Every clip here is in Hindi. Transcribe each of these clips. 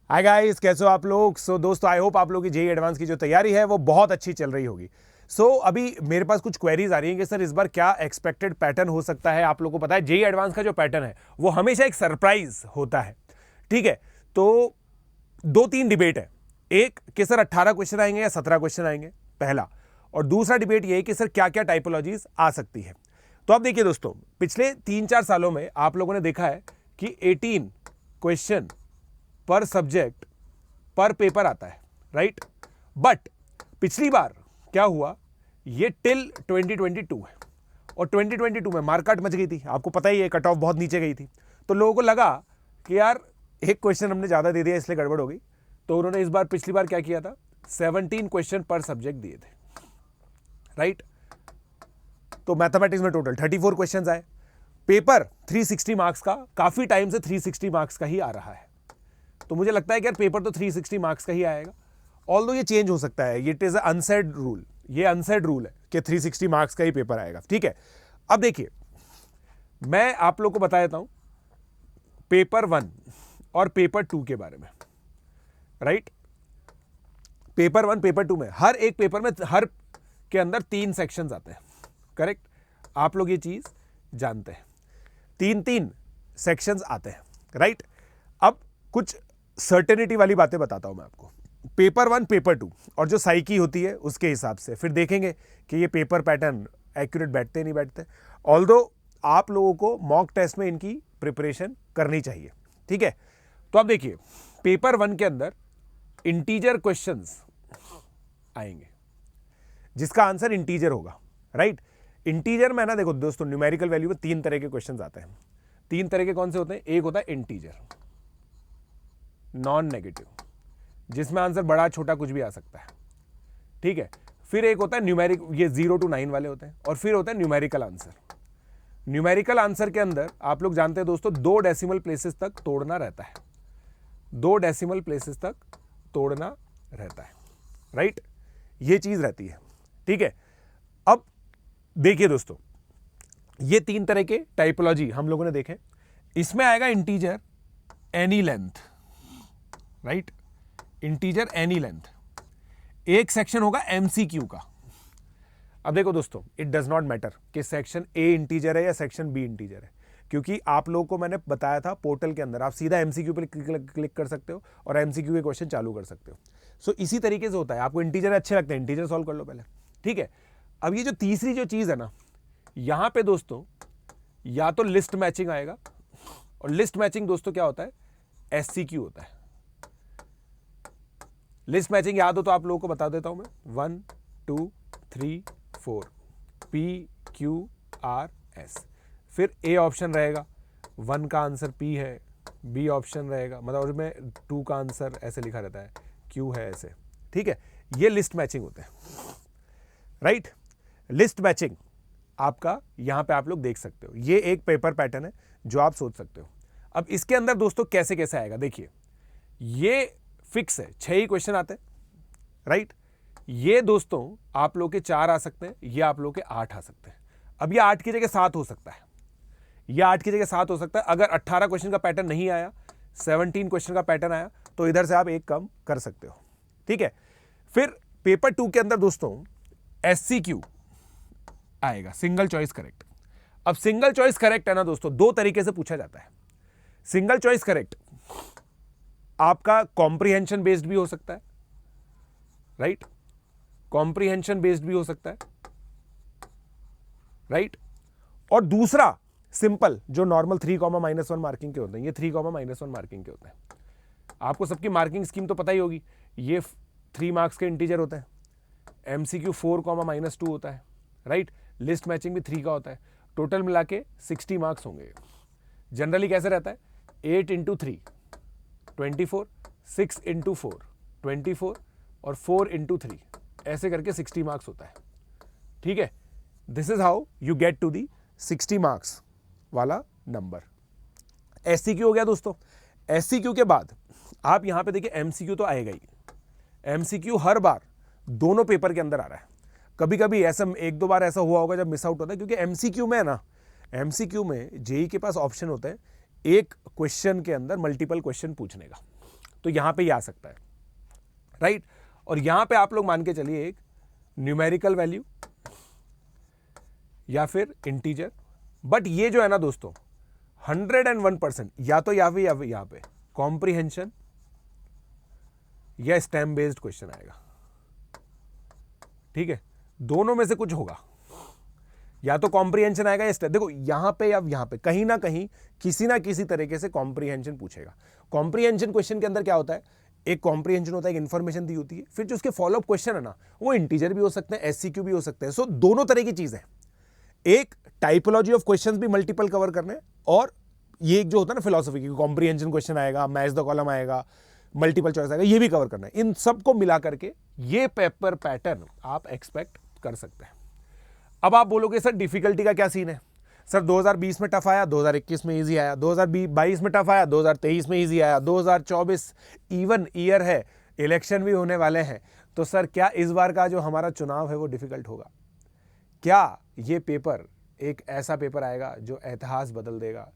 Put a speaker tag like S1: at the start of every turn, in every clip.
S1: हाय गाइस, कैसे हो आप लोग। दोस्तों, आई होप आप लोग की जेईई एडवांस की जो तैयारी है वो बहुत अच्छी चल रही होगी। अभी मेरे पास कुछ क्वेरीज आ रही हैं कि सर इस बार क्या एक्सपेक्टेड पैटर्न हो सकता है। आप लोगों को पता है जेईई एडवांस का जो पैटर्न है वो हमेशा एक सरप्राइज होता है। ठीक है, तो दो तीन डिबेट है। एक कि सर 18 क्वेश्चन आएंगे या 17 क्वेश्चन आएंगे, पहला। और दूसरा डिबेट ये है कि सर क्या क्या टाइपोलॉजीज आ सकती है। तो अब देखिए दोस्तों, पिछले 3-4 सालों में आप लोगों ने देखा है कि 18 क्वेश्चन पर सब्जेक्ट पर पेपर आता है, राइट। बट पिछली बार क्या हुआ, ये टिल 2022 है और 2022 में मार्कआउट मच गई थी। आपको पता ही है, कट ऑफ बहुत नीचे गई थी। तो लोगों को लगा कि यार एक क्वेश्चन हमने ज़्यादा दे दिया, इसलिए गड़बड़ हो गई। तो उन्होंने इस बार, पिछली बार क्या किया था, 17 क्वेश्चन पर सब्जेक्ट दिए थे, राइट। तो मैथमेटिक्स में टोटल 34 क्वेश्चन आए। पेपर 360 मार्क्स का, काफ़ी टाइम से 360 मार्क्स का ही आ रहा है। तो मुझे लगता है कि यार पेपर तो 360 मार्क्स का ही आएगा। ऑल्दो ये चेंज हो सकता है, इट इज अनसेड रूल, ये अनसेड रूल है कि 360 मार्क्स का ही पेपर आएगा। ठीक है, अब देखिए मैं आप लोग को बता देता हूं पेपर 1 और पेपर 2 के बारे में, राइट। पेपर 1 पेपर 2 में हर एक पेपर में हर के अंदर 3 सेक्शंस आते हैं, करेक्ट। आप लोग ये चीज जानते हैं, 3-3 सेक्शंस आते हैं, राइट। अब कुछ सर्टेनिटी वाली बातें बताता हूं मैं आपको। पेपर 1 पेपर 2 और जो साइकी होती है उसके हिसाब से फिर देखेंगे कि ये पेपर पैटर्न एक्यूरेट बैठते नहीं बैठते। ऑल्दो आप लोगों को मॉक टेस्ट में इनकी प्रिपरेशन करनी चाहिए, ठीक है। तो अब देखिए पेपर 1 के अंदर इंटीजर क्वेश्चंस आएंगे जिसका आंसर इंटीजर होगा, राइट। इंटीजर में ना, देखो दोस्तों, न्यूमेरिकल वैल्यू में 3 तरह के क्वेश्चंस आते हैं। 3 तरह के कौन से होते हैं? एक होता है इंटीजर, नॉन नेगेटिव, जिसमें आंसर बड़ा छोटा कुछ भी आ सकता है, ठीक है। फिर एक होता है न्यूमेरिक, ये 0 to 9 वाले होते हैं। और फिर होता है न्यूमेरिकल आंसर। न्यूमेरिकल आंसर के अंदर आप लोग जानते हैं दोस्तों, 2 डेसिमल प्लेसेस तक तोड़ना रहता है, 2 डेसिमल प्लेसेस तक तोड़ना रहता है, राइट। ये चीज रहती है, ठीक है। अब देखिए दोस्तों, ये 3 तरह के टाइपोलॉजी हम लोगों ने देखे। इसमें आएगा integer any length, right. Integer any length. एक सेक्शन होगा एमसीक्यू का। अब देखो दोस्तों, इट डज नॉट मैटर कि सेक्शन ए इंटीजर है या सेक्शन बी इंटीजर है, क्योंकि आप लोगों को मैंने बताया था पोर्टल के अंदर आप सीधा एमसीक्यू पर क्लिक कर सकते हो और एमसीक्यू के क्वेश्चन चालू कर सकते हो। इसी तरीके से होता है। आपको इंटीजर अच्छे लगते हैं, इंटीजर सॉल्व कर लो पहले, ठीक है। अब ये जो तीसरी जो चीज है ना, यहां पे दोस्तों या तो लिस्ट मैचिंग आएगा, और लिस्ट मैचिंग दोस्तों क्या होता है? एससीक्यू होता है। लिस्ट मैचिंग याद हो तो आप लोगों को बता देता हूं मैं, 1 2 3 4 पी क्यू आर एस। फिर ए ऑप्शन रहेगा, 1 का आंसर पी है, बी ऑप्शन रहेगा, मतलब उसमें 2 का आंसर ऐसे लिखा रहता है, क्यू है ऐसे, ठीक है। ये लिस्ट मैचिंग होते हैं, राइट। लिस्ट मैचिंग आपका यहां पे आप लोग देख सकते हो। ये एक पेपर पैटर्न है जो आप सोच सकते हो। अब इसके अंदर दोस्तों कैसे कैसे आएगा, देखिए ये फिक्स है, 6 ही क्वेश्चन आते हैं, राइट। ये दोस्तों आप लोग के 4 आ सकते हैं, ये आप लोग के 8 आ सकते हैं। अब ये 8 की जगह 7 हो सकता है, ये 8 की जगह 7 हो सकता है। अगर 18 क्वेश्चन का पैटर्न नहीं आया, 17 क्वेश्चन का पैटर्न आया, तो इधर से आप एक कम कर सकते हो, ठीक है। फिर पेपर 2 के अंदर दोस्तों एससीक्यू आएगा, सिंगल चॉइस करेक्ट। अब सिंगल चॉइस करेक्ट है ना दोस्तों, 2 तरीके से पूछा जाता है। सिंगल चॉइस करेक्ट आपका कॉम्प्रिहेंशन बेस्ड भी हो सकता है, राइट। कॉम्प्रिहेंशन बेस्ड भी हो सकता है, राइट। और दूसरा सिंपल, जो नॉर्मल 3,-1 मार्किंग के होते हैं, ये 3,-1 मार्किंग के होते हैं। आपको सबकी मार्किंग स्कीम तो पता ही होगी। ये 3 मार्क्स के इंटीजर होते हैं, एमसीक्यू 4,-2 होता है, राइट। लिस्ट मैचिंग भी 3 का होता है। टोटल मिला के 60 मार्क्स होंगे। जनरली कैसे रहता है? 8 × 3 24, 6 × 4 24 और 4 × 3, ऐसे करके 60 मार्क्स होता है, ठीक है। This is how you get to the 60 marks वाला नंबर। एससीक्यू हो गया दोस्तों। एससीक्यू के बाद आप यहां पे देखिए एमसीक्यू तो आएगा ही। एमसीक्यू हर बार दोनों पेपर के अंदर आ रहा है। कभी कभी ऐसा 1-2 बार ऐसा हुआ होगा जब मिस आउट होता है, क्योंकि एमसीक्यू में है ना, एमसीक्यू में जेईई के पास ऑप्शन होता है एक क्वेश्चन के अंदर मल्टीपल क्वेश्चन पूछने का। तो यहां पे ये आ सकता है, राइट। और यहां पे आप लोग मान के चलिए एक न्यूमेरिकल वैल्यू या फिर इंटीजर। बट ये जो है ना दोस्तों 101% या तो यहां पे कॉम्प्रिहेंशन या स्टेम बेस्ड क्वेश्चन आएगा, ठीक है, दोनों में से कुछ होगा, या तो कॉम्प्रिहेंशन आएगा या देखो यहां पे या यहां पे कहीं ना कहीं किसी ना किसी तरीके से कॉम्प्रिहेंशन पूछेगा। कॉम्प्रिहेंशन क्वेश्चन के अंदर क्या होता है, एक कॉम्प्रिहेंशन होता है, एक इंफॉर्मेशन दी होती है, फिर जो उसके फॉलोअप क्वेश्चन है ना वो इंटीजर भी हो सकते हैं, एससीक्यू भी हो सकते हैं। सो दोनों तरह की चीज है, एक टाइपोलॉजी ऑफ क्वेश्चंस भी मल्टीपल कवर करने, और ये एक जो होता है ना फिलॉसफी की, कॉम्प्रिहेंशन क्वेश्चन आएगा, मैच द कॉलम आएगा, मल्टीपल चॉइस आएगा, ये भी कवर करना है। इन सबको मिला करके ये पेपर पैटर्न आप एक्सपेक्ट कर सकते हैं। अब आप बोलोगे सर डिफिकल्टी का क्या सीन है, सर 2020 में टफ आया, 2021 में इजी आया, 2022 में टफ आया, 2023 में इजी आया, 2024 इवन ईयर है, इलेक्शन भी होने वाले हैं, तो सर क्या इस बार का जो हमारा चुनाव है वो डिफिकल्ट होगा? क्या ये पेपर एक ऐसा पेपर आएगा जो इतिहास बदल देगा?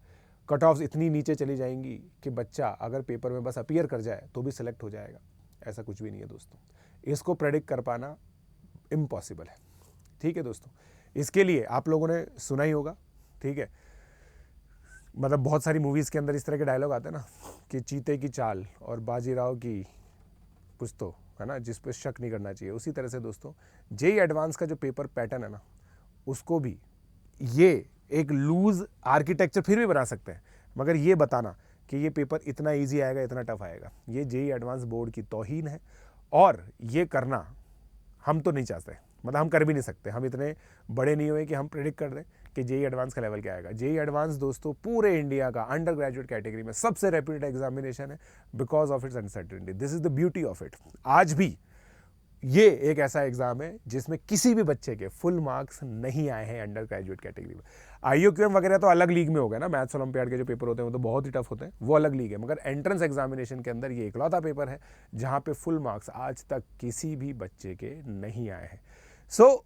S1: कट ऑफ्स इतनी नीचे चली जाएंगी कि बच्चा अगर पेपर में बस अपीयर कर जाए तो भी सिलेक्ट हो जाएगा? ऐसा कुछ भी नहीं है दोस्तों, इसको प्रेडिक्ट कर पाना इम्पॉसिबल है, ठीक है दोस्तों। इसके लिए आप लोगों ने सुना ही होगा, ठीक है, मतलब बहुत सारी मूवीज़ के अंदर इस तरह के डायलॉग आते हैं ना कि चीते की चाल और बाजीराव की कुछ तो है ना, जिस पर शक नहीं करना चाहिए। उसी तरह से दोस्तों जेईई एडवांस का जो पेपर पैटर्न है ना, उसको भी ये एक लूज आर्किटेक्चर फिर भी बना सकते हैं, मगर ये बताना कि ये पेपर इतना इजी आएगा, इतना टफ आएगा, ये जेईई एडवांस बोर्ड की तौहीन है। और ये करना हम तो नहीं चाहते, मतलब हम कर भी नहीं सकते, हम इतने बड़े नहीं हुए कि हम प्रेडिक्ट कर दें कि जेईई एडवांस का लेवल क्या आएगा। जेईई एडवांस दोस्तों पूरे इंडिया का अंडर ग्रेजुएट कैटेगरी में सबसे रेप्यूटेड एग्जामिनेशन है because of its uncertainty. This is the beauty of it. आज भी ये एक ऐसा एग्जाम है जिसमें किसी भी बच्चे के फुल मार्क्स नहीं आए हैं अंडर ग्रेजुएट कैटेगरी में। आईओक्यूएम वगैरह तो अलग लीग में हो गया ना, मैथ्स ओलंपियाड के जो पेपर होते हैं वो तो बहुत ही टफ होते हैं, वो अलग लीग है, मगर एंट्रेंस एग्जामिनेशन के अंदर ये इकलौता पेपर है जहां पे फुल मार्क्स आज तक किसी भी बच्चे के नहीं आए हैं। सो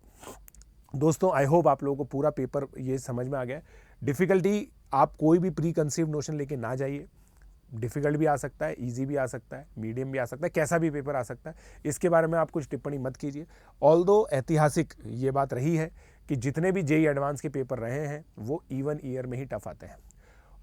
S1: दोस्तों आई होप आप लोगों को पूरा पेपर ये समझ में आ गया। डिफिकल्टी आप कोई भी प्री कंसीव नोशन लेके ना जाइए, डिफिकल्ट भी आ सकता है, इजी भी आ सकता है, मीडियम भी आ सकता है, कैसा भी पेपर आ सकता है, इसके बारे में आप कुछ टिप्पणी मत कीजिए। ऑल्दो ऐतिहासिक ये बात रही है कि जितने भी जेईई एडवांस के पेपर रहे हैं वो इवन ईयर में ही टफ आते हैं,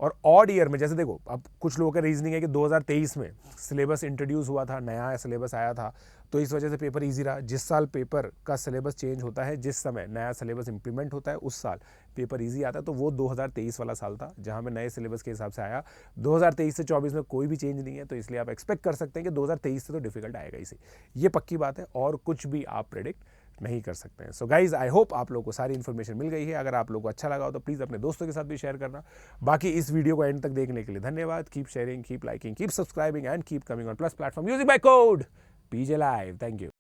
S1: और ऑड ईयर में जैसे देखो अब कुछ लोगों का रीजनिंग है कि 2023 में सिलेबस इंट्रोड्यूस हुआ था, नया सिलेबस आया था, तो इस वजह से पेपर इजी रहा। जिस साल पेपर का सिलेबस चेंज होता है, जिस समय नया सिलेबस इंप्लीमेंट होता है, उस साल पेपर इजी आता है, तो वो 2023 वाला साल था जहां में नए सिलेबस के हिसाब से आया। 2023 से 24 में कोई भी चेंज नहीं है, तो इसलिए आप एक्सपेक्ट कर सकते हैं कि 2023 से तो डिफिकल्ट आएगा इसी, ये पक्की बात है, और कुछ भी आप प्रेडिक्ट नहीं कर सकते हैं। सो गाइज आई होप आप लोगों को सारी इन्फॉर्मेशन मिल गई है। अगर आप लोगों को अच्छा लगा हो तो प्लीज़ अपने दोस्तों के साथ भी शेयर करना। बाकी इस वीडियो को एंड तक देखने के लिए धन्यवाद। Keep sharing, keep liking, keep subscribing and keep coming on plus platform using my code PJ Live। Thank you.